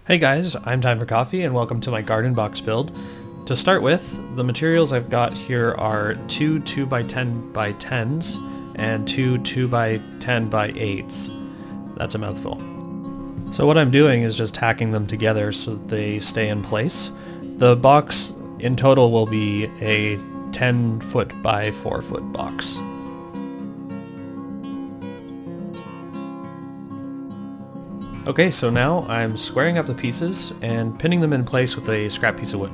Hey guys, I'm Time for Coffee and welcome to my garden box build. To start with, the materials I've got here are two 2x10x10s and two 2x10x8s. That's a mouthful. So what I'm doing is just tacking them together so that they stay in place. The box in total will be a 10 foot by 4 foot box. Okay, so now I'm squaring up the pieces and pinning them in place with a scrap piece of wood.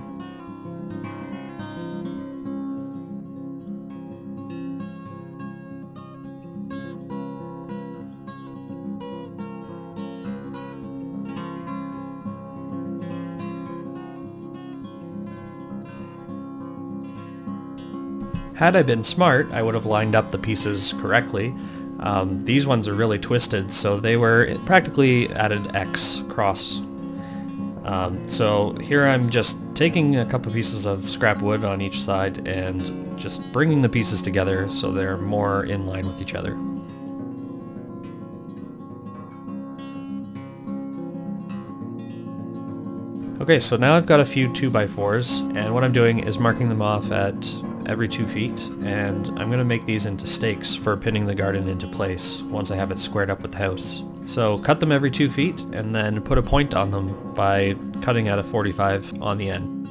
Had I been smart, I would have lined up the pieces correctly. These ones are really twisted, so they were practically at an X cross. So here I'm just taking a couple pieces of scrap wood on each side and just bringing the pieces together so they're more in line with each other. Okay, so now I've got a few 2x4s, and what I'm doing is marking them off at every 2 feet, and I'm going to make these into stakes for pinning the garden into place once I have it squared up with the house. So cut them every 2 feet and then put a point on them by cutting at a 45 on the end.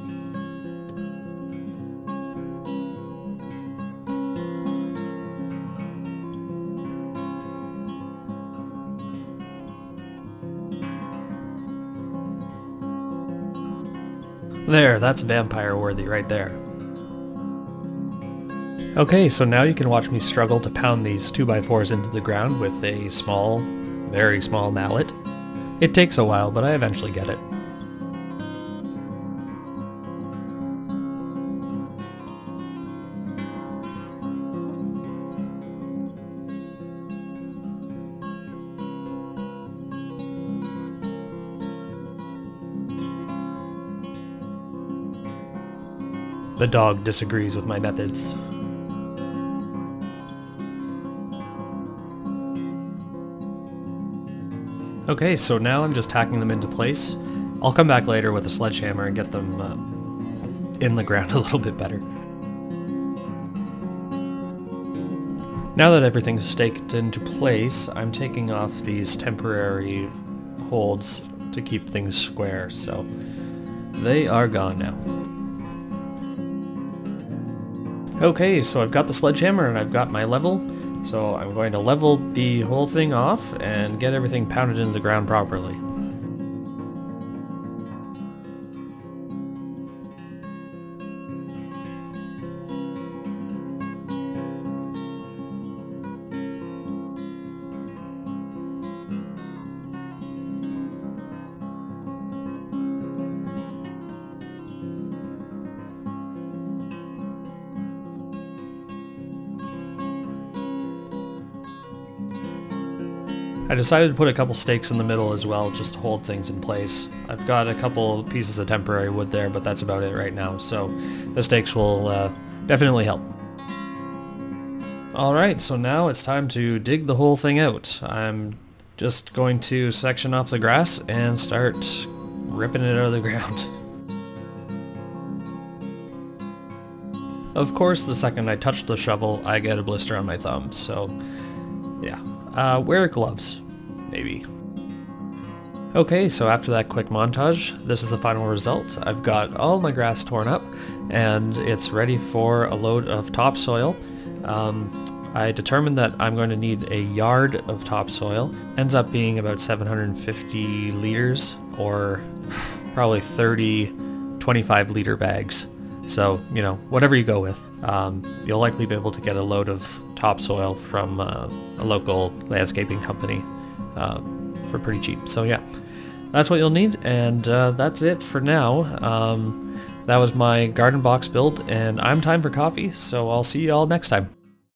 There, that's vampire worthy right there. Okay, so now you can watch me struggle to pound these 2x4s into the ground with a small, very small mallet. It takes a while, but I eventually get it. The dog disagrees with my methods. Okay, so now I'm just tacking them into place. I'll come back later with a sledgehammer and get them in the ground a little bit better. Now that everything's staked into place, I'm taking off these temporary holds to keep things square, so they are gone now. Okay, so I've got the sledgehammer and I've got my level. So I'm going to level the whole thing off and get everything pounded into the ground properly. I decided to put a couple stakes in the middle as well, just to hold things in place. I've got a couple pieces of temporary wood there, but that's about it right now, so the stakes will definitely help. Alright, so now it's time to dig the whole thing out. I'm just going to section off the grass and start ripping it out of the ground. Of course, the second I touch the shovel, I get a blister on my thumb, so yeah. Wear gloves, maybe. Okay, so after that quick montage, this is the final result. I've got all my grass torn up, and it's ready for a load of topsoil. I determined that I'm going to need a yard of topsoil. Ends up being about 750 liters, or probably 30 25-liter bags. So, you know, whatever you go with. You'll likely be able to get a load of topsoil from a local landscaping company for pretty cheap. So yeah, that's what you'll need, and that's it for now. That was my garden box build, and I'm Time for Coffee, so I'll see you all next time.